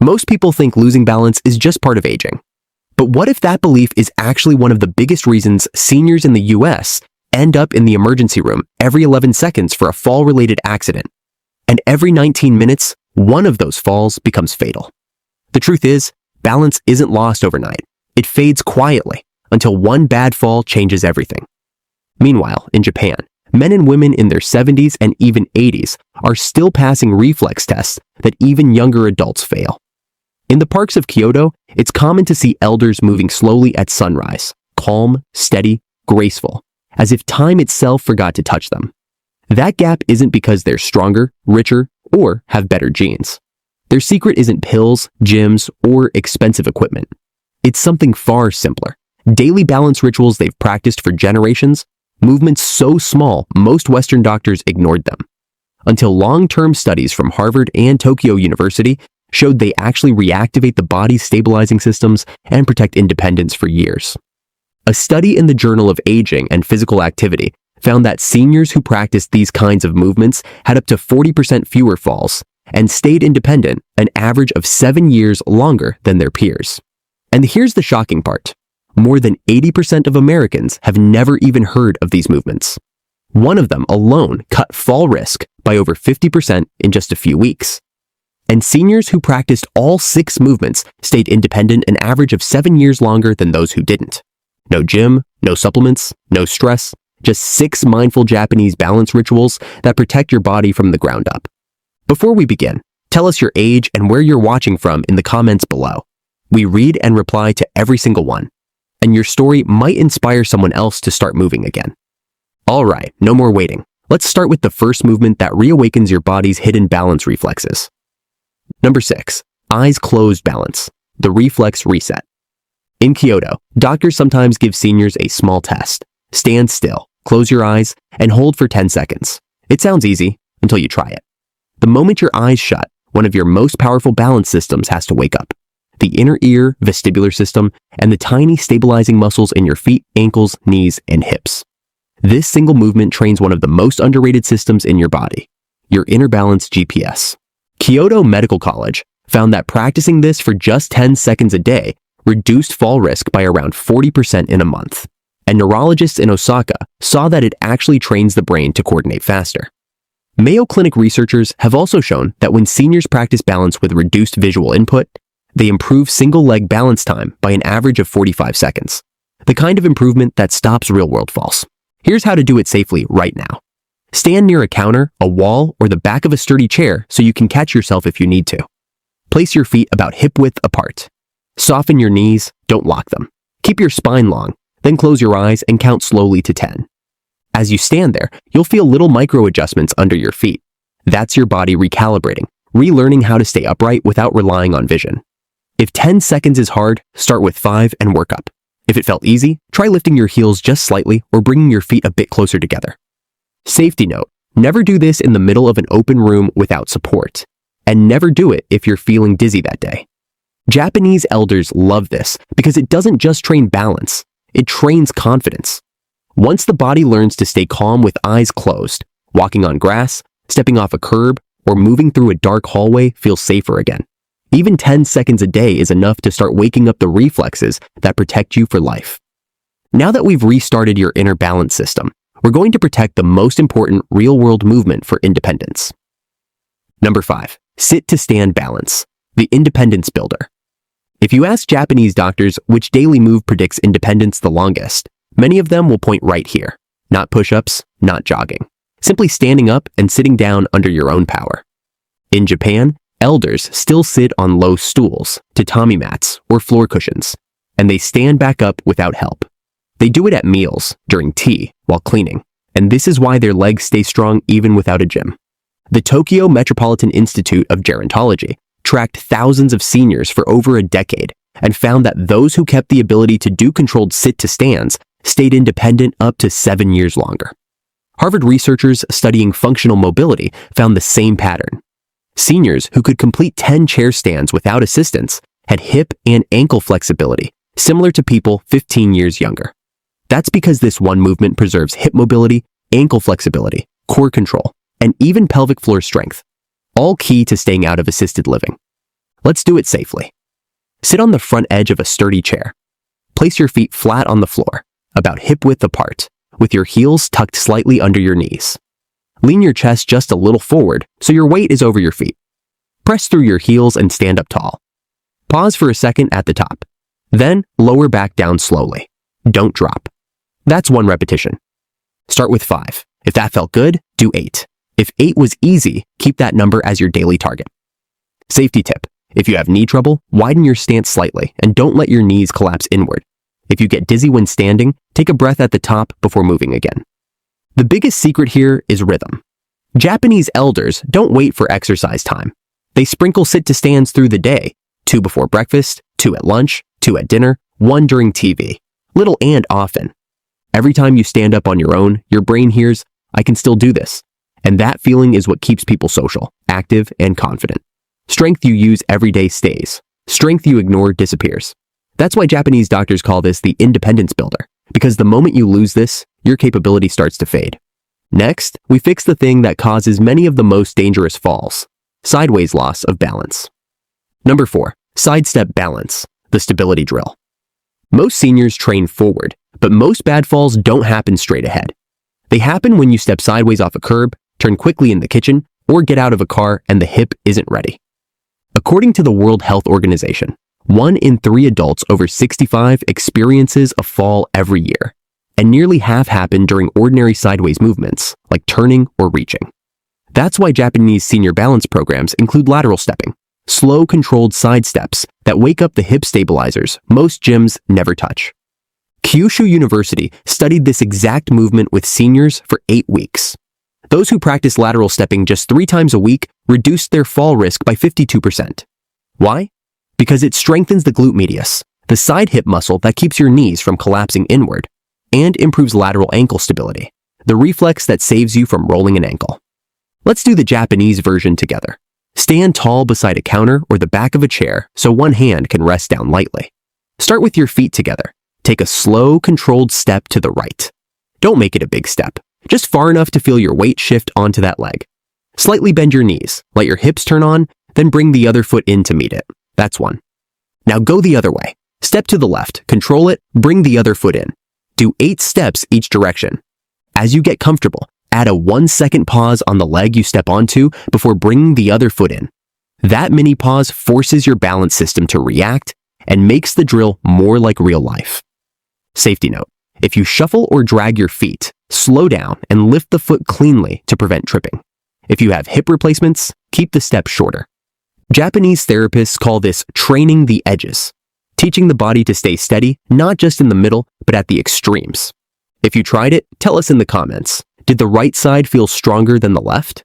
Most people think losing balance is just part of aging. But what if that belief is actually one of the biggest reasons seniors in the US end up in the emergency room every 11 seconds for a fall-related accident? And every 19 minutes, one of those falls becomes fatal. The truth is, balance isn't lost overnight. It fades quietly until one bad fall changes everything. Meanwhile, in Japan, men and women in their 70s and even 80s are still passing reflex tests that even younger adults fail. In the parks of Kyoto, it's common to see elders moving slowly at sunrise, calm, steady, graceful, as if time itself forgot to touch them. That gap isn't because they're stronger, richer, or have better genes. Their secret isn't pills, gyms, or expensive equipment. It's something far simpler. Daily balance rituals they've practiced for generations, movements so small most Western doctors ignored them. Until long-term studies from Harvard and Tokyo University showed they actually reactivate the body's stabilizing systems and protect independence for years. A study in the Journal of Aging and Physical Activity found that seniors who practiced these kinds of movements had up to 40% fewer falls and stayed independent an average of 7 years longer than their peers. And here's the shocking part. More than 80% of Americans have never even heard of these movements. One of them alone cut fall risk by over 50% in just a few weeks. And seniors who practiced all 6 movements stayed independent an average of 7 years longer than those who didn't. No gym, no supplements, no stress, just 6 mindful Japanese balance rituals that protect your body from the ground up. Before we begin, tell us your age and where you're watching from in the comments below. We read and reply to every single one, and your story might inspire someone else to start moving again. All right, no more waiting. Let's start with the first movement that reawakens your body's hidden balance reflexes. Number 6, eyes closed balance, the reflex reset. In Kyoto, doctors sometimes give seniors a small test. Stand still, close your eyes, and hold for 10 seconds. It sounds easy until you try it. The moment your eyes shut, one of your most powerful balance systems has to wake up. The inner ear, vestibular system, and the tiny stabilizing muscles in your feet, ankles, knees, and hips. This single movement trains one of the most underrated systems in your body, your inner balance GPS. Kyoto Medical College found that practicing this for just 10 seconds a day reduced fall risk by around 40% in a month. And neurologists in Osaka saw that it actually trains the brain to coordinate faster. Mayo Clinic researchers have also shown that when seniors practice balance with reduced visual input, they improve single-leg balance time by an average of 45 seconds, the kind of improvement that stops real-world falls. Here's how to do it safely right now. Stand near a counter, a wall, or the back of a sturdy chair so you can catch yourself if you need to. Place your feet about hip-width apart. Soften your knees, don't lock them. Keep your spine long, then close your eyes and count slowly to 10. As you stand there, you'll feel little micro-adjustments under your feet. That's your body recalibrating, relearning how to stay upright without relying on vision. If 10 seconds is hard, start with 5 and work up. If it felt easy, try lifting your heels just slightly or bringing your feet a bit closer together. Safety note, never do this in the middle of an open room without support. And never do it if you're feeling dizzy that day. Japanese elders love this because it doesn't just train balance, it trains confidence. Once the body learns to stay calm with eyes closed, walking on grass, stepping off a curb, or moving through a dark hallway feels safer again. Even 10 seconds a day is enough to start waking up the reflexes that protect you for life. Now that we've restarted your inner balance system, we're going to protect the most important real-world movement for independence. Number 5, sit to stand balance, the independence builder. If you ask Japanese doctors which daily move predicts independence the longest, many of them will point right here. Not push-ups, not jogging. Simply standing up and sitting down under your own power. In Japan, elders still sit on low stools, tatami mats, or floor cushions, and they stand back up without help. They do it at meals, during tea, while cleaning, and this is why their legs stay strong even without a gym. The Tokyo Metropolitan Institute of Gerontology tracked thousands of seniors for over a decade and found that those who kept the ability to do controlled sit-to-stands stayed independent up to 7 years longer. Harvard researchers studying functional mobility found the same pattern. Seniors who could complete 10 chair stands without assistance had hip and ankle flexibility, similar to people 15 years younger. That's because this one movement preserves hip mobility, ankle flexibility, core control, and even pelvic floor strength, all key to staying out of assisted living. Let's do it safely. Sit on the front edge of a sturdy chair. Place your feet flat on the floor, about hip-width apart, with your heels tucked slightly under your knees. Lean your chest just a little forward so your weight is over your feet. Press through your heels and stand up tall. Pause for a second at the top. Then lower back down slowly. Don't drop. That's 1 repetition. Start with 5. If that felt good, do 8. If 8 was easy, keep that number as your daily target. Safety tip. If you have knee trouble, widen your stance slightly and don't let your knees collapse inward. If you get dizzy when standing, take a breath at the top before moving again. The biggest secret here is rhythm. Japanese elders don't wait for exercise time. They sprinkle sit-to-stands through the day, 2 before breakfast, 2 at lunch, 2 at dinner, 1 during TV. Little and often. Every time you stand up on your own, your brain hears, I can still do this. And that feeling is what keeps people social, active, and confident. Strength you use every day stays. Strength you ignore disappears. That's why Japanese doctors call this the independence builder, because the moment you lose this, your capability starts to fade. Next, we fix the thing that causes many of the most dangerous falls: sideways loss of balance. Number 4, sidestep balance, the stability drill. Most seniors train forward, but most bad falls don't happen straight ahead. They happen when you step sideways off a curb, turn quickly in the kitchen, or get out of a car and the hip isn't ready. According to the World Health Organization, 1 in 3 adults over 65 experiences a fall every year, and nearly half happen during ordinary sideways movements, like turning or reaching. That's why Japanese senior balance programs include lateral stepping, slow, controlled side steps that wake up the hip stabilizers most gyms never touch. Kyushu University studied this exact movement with seniors for 8 weeks. Those who practice lateral stepping just 3 times a week reduced their fall risk by 52%. Why? Because it strengthens the glute medius, the side hip muscle that keeps your knees from collapsing inward, and improves lateral ankle stability, the reflex that saves you from rolling an ankle. Let's do the Japanese version together. Stand tall beside a counter or the back of a chair so one hand can rest down lightly. Start with your feet together. Take a slow, controlled step to the right. Don't make it a big step, just far enough to feel your weight shift onto that leg. Slightly bend your knees, let your hips turn on, then bring the other foot in to meet it. That's 1. Now go the other way. Step to the left, control it, bring the other foot in. Do 8 steps each direction. As you get comfortable, add a 1-second pause on the leg you step onto before bringing the other foot in. That mini pause forces your balance system to react and makes the drill more like real life. Safety note: if you shuffle or drag your feet, slow down and lift the foot cleanly to prevent tripping. If you have hip replacements, keep the step shorter. Japanese therapists call this training the edges, teaching the body to stay steady, not just in the middle, but at the extremes. If you tried it, tell us in the comments. Did the right side feel stronger than the left?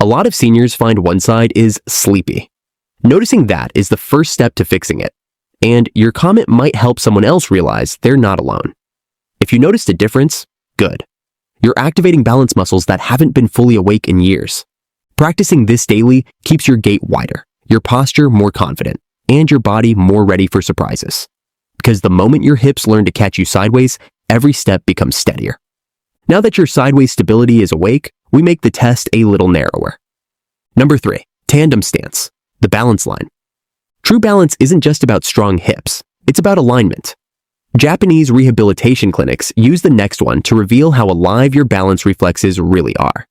A lot of seniors find one side is sleepy. Noticing that is the first step to fixing it, and your comment might help someone else realize they're not alone. If you noticed a difference, good. You're activating balance muscles that haven't been fully awake in years. Practicing this daily keeps your gait wider, your posture more confident, and your body more ready for surprises. Because the moment your hips learn to catch you sideways, every step becomes steadier. Now that your sideways stability is awake, we make the test a little narrower. Number 3, tandem stance, the balance line. True balance isn't just about strong hips, it's about alignment. Japanese rehabilitation clinics use the next one to reveal how alive your balance reflexes really are.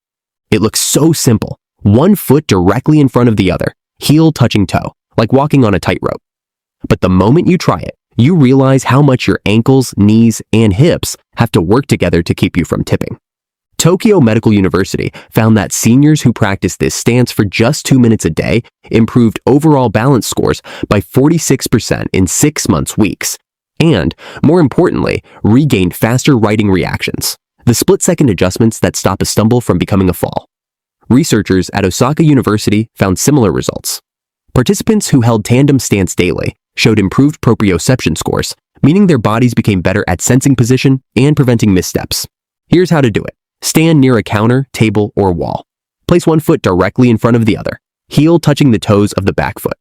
It looks so simple: 1 foot directly in front of the other, heel touching toe, like walking on a tightrope. But the moment you try it, you realize how much your ankles, knees, and hips have to work together to keep you from tipping. Tokyo Medical University found that seniors who practiced this stance for just 2 minutes a day improved overall balance scores by 46% in 6 months weeks, and, more importantly, regained faster righting reactions, the split-second adjustments that stop a stumble from becoming a fall. Researchers at Osaka University found similar results. Participants who held tandem stance daily showed improved proprioception scores, meaning their bodies became better at sensing position and preventing missteps. Here's how to do it. Stand near a counter, table, or wall. Place 1 foot directly in front of the other, heel touching the toes of the back foot.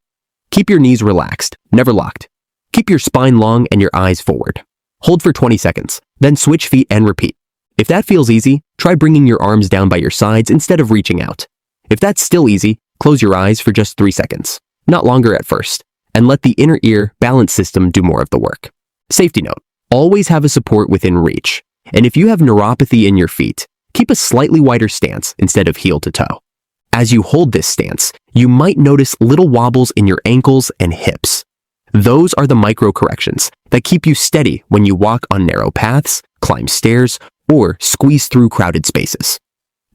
Keep your knees relaxed, never locked. Keep your spine long and your eyes forward. Hold for 20 seconds, then switch feet and repeat. If that feels easy, try bringing your arms down by your sides instead of reaching out. If that's still easy, close your eyes for just 3 seconds. not longer at first, and let the inner ear balance system do more of the work. Safety note, always have a support within reach, and if you have neuropathy in your feet, keep a slightly wider stance instead of heel to toe. As you hold this stance, you might notice little wobbles in your ankles and hips. Those are the micro corrections that keep you steady when you walk on narrow paths, climb stairs, or squeeze through crowded spaces.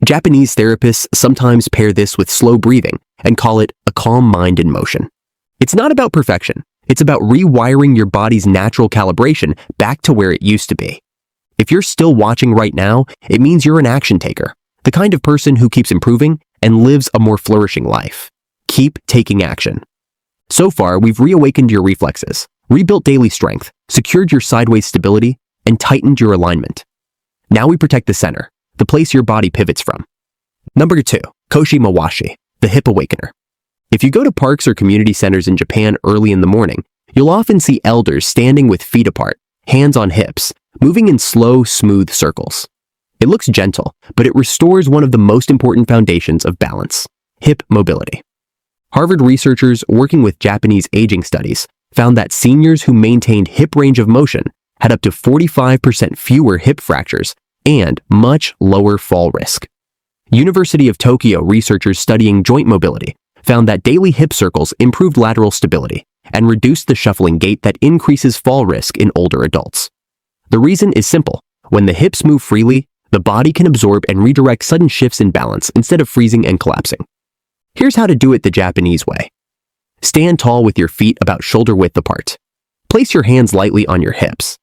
Japanese therapists sometimes pair this with slow breathing and call it a calm mind in motion. It's not about perfection. It's about rewiring your body's natural calibration back to where it used to be. If you're still watching right now, it means you're an action taker, the kind of person who keeps improving and lives a more flourishing life. Keep taking action. So far, we've reawakened your reflexes, rebuilt daily strength, secured your sideways stability, and tightened your alignment. Now we protect the center, the place your body pivots from. Number 2, KOSHI MAWASHI, the hip awakener. If you go to parks or community centers in Japan early in the morning, you'll often see elders standing with feet apart, hands on hips, moving in slow, smooth circles. It looks gentle, but it restores one of the most important foundations of balance, hip mobility. Harvard researchers working with Japanese aging studies found that seniors who maintained hip range of motion had up to 45% fewer hip fractures and much lower fall risk. University of Tokyo researchers studying joint mobility found that daily hip circles improved lateral stability and reduced the shuffling gait that increases fall risk in older adults. The reason is simple. When the hips move freely, the body can absorb and redirect sudden shifts in balance instead of freezing and collapsing. Here's how to do it the Japanese way. Stand tall with your feet about shoulder width apart. Place your hands lightly on your hips.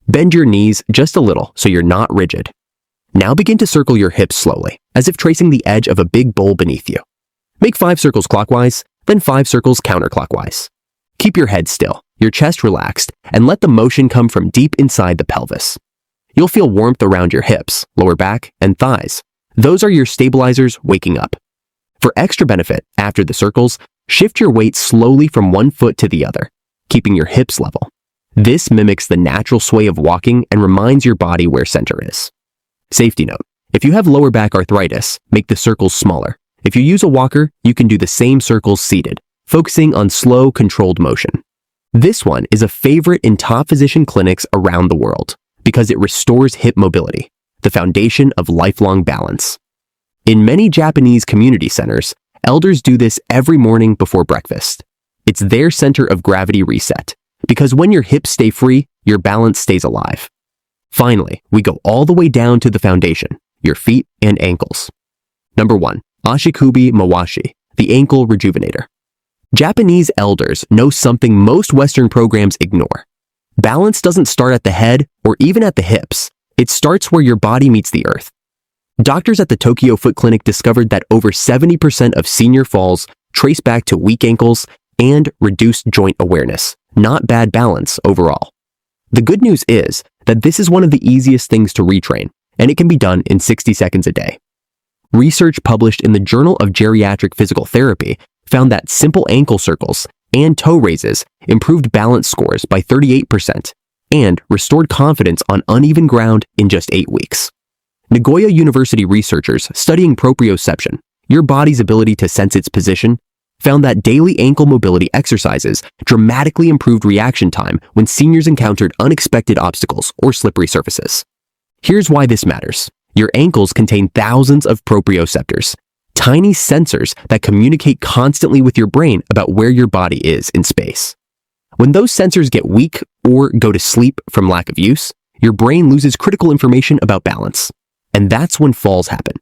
Bend your knees just a little so you're not rigid. Now begin to circle your hips slowly, as if tracing the edge of a big bowl beneath you. Make 5 circles clockwise, then 5 circles counterclockwise. Keep your head still, your chest relaxed, and let the motion come from deep inside the pelvis. You'll feel warmth around your hips, lower back, and thighs. Those are your stabilizers waking up. For extra benefit, after the circles, shift your weight slowly from one foot to the other, keeping your hips level. This mimics the natural sway of walking and reminds your body where center is. Safety note, if you have lower back arthritis, make the circles smaller. If you use a walker, you can do the same circles seated, focusing on slow, controlled motion. This one is a favorite in top physician clinics around the world because it restores hip mobility, the foundation of lifelong balance. In many Japanese community centers, elders do this every morning before breakfast. It's their center of gravity reset, because when your hips stay free, your balance stays alive. Finally, we go all the way down to the foundation, your feet and ankles. Number 1, ASHIKUBI MAWASHI, the ankle rejuvenator. Japanese elders know something most Western programs ignore. Balance doesn't start at the head or even at the hips. It starts where your body meets the earth. Doctors at the Tokyo Foot Clinic discovered that over 70% of senior falls trace back to weak ankles and reduced joint awareness, not bad balance overall. The good news is that this is one of the easiest things to retrain, and it can be done in 60 seconds a day. Research published in the Journal of Geriatric Physical Therapy found that simple ankle circles and toe raises improved balance scores by 38% and restored confidence on uneven ground in just 8 weeks. Nagoya University researchers studying proprioception, your body's ability to sense its position, found that daily ankle mobility exercises dramatically improved reaction time when seniors encountered unexpected obstacles or slippery surfaces. Here's why this matters. Your ankles contain thousands of proprioceptors, tiny sensors that communicate constantly with your brain about where your body is in space. When those sensors get weak or go to sleep from lack of use, your brain loses critical information about balance. And that's when falls happen.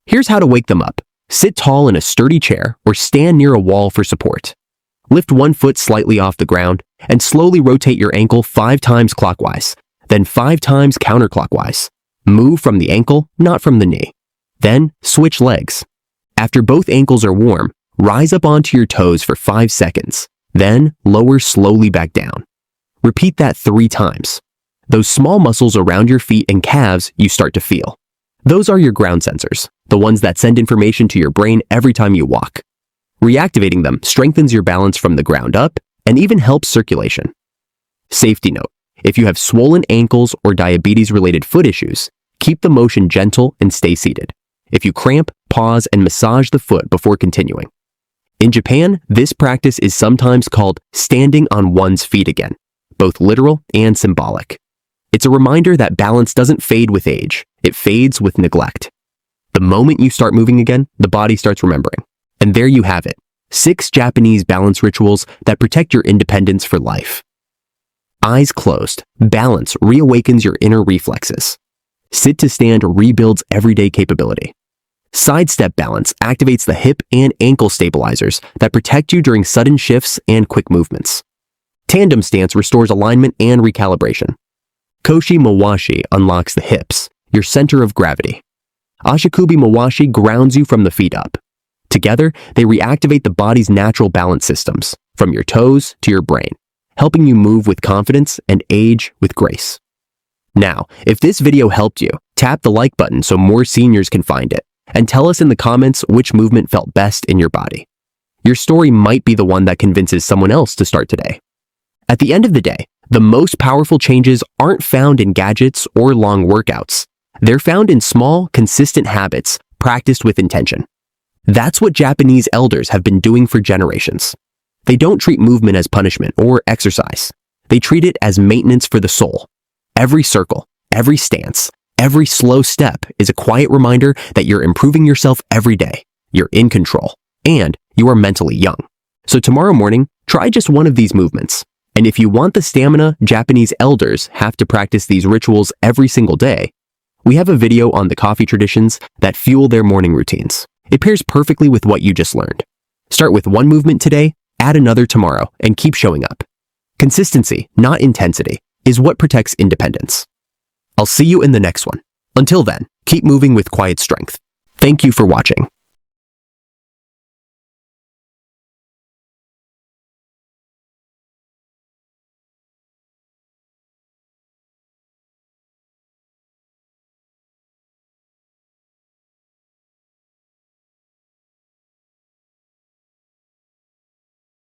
Here's how to wake them up. Sit tall in a sturdy chair or stand near a wall for support. Lift one foot slightly off the ground and slowly rotate your ankle 5 times clockwise, then 5 times counterclockwise. Move from the ankle, not from the knee. Then switch legs. After both ankles are warm, rise up onto your toes for 5 seconds, then lower slowly back down. Repeat that 3 times. Those small muscles around your feet and calves you start to feel. Those are your ground sensors, the ones that send information to your brain every time you walk. Reactivating them strengthens your balance from the ground up and even helps circulation. Safety note, if you have swollen ankles or diabetes-related foot issues, keep the motion gentle and stay seated. If you cramp, pause and massage the foot before continuing. In Japan, this practice is sometimes called standing on one's feet again, both literal and symbolic. It's a reminder that balance doesn't fade with age, it fades with neglect. The moment you start moving again, the body starts remembering. And there you have it, 6 Japanese balance rituals that protect your independence for life. Eyes closed, balance reawakens your inner reflexes. Sit to stand rebuilds everyday capability. Sidestep balance activates the hip and ankle stabilizers that protect you during sudden shifts and quick movements. Tandem stance restores alignment and recalibration. KOSHI MAWASHI unlocks the hips, your center of gravity. ASHIKUBI MAWASHI grounds you from the feet up. Together, they reactivate the body's natural balance systems, from your toes to your brain, helping you move with confidence and age with grace. Now, if this video helped you, tap the like button so more seniors can find it, and tell us in the comments which movement felt best in your body. Your story might be the one that convinces someone else to start today. At the end of the day, the most powerful changes aren't found in gadgets or long workouts. They're found in small, consistent habits practiced with intention. That's what Japanese elders have been doing for generations. They don't treat movement as punishment or exercise. They treat it as maintenance for the soul. Every circle, every stance, every slow step is a quiet reminder that you're improving yourself every day, you're in control, and you are mentally young. So tomorrow morning, try just one of these movements. And if you want the stamina Japanese elders have to practice these rituals every single day, we have a video on the coffee traditions that fuel their morning routines. It pairs perfectly with what you just learned. Start with one movement today, add another tomorrow, and keep showing up. Consistency, not intensity, is what protects independence. I'll see you in the next one. Until then, keep moving with quiet strength. Thank you for watching.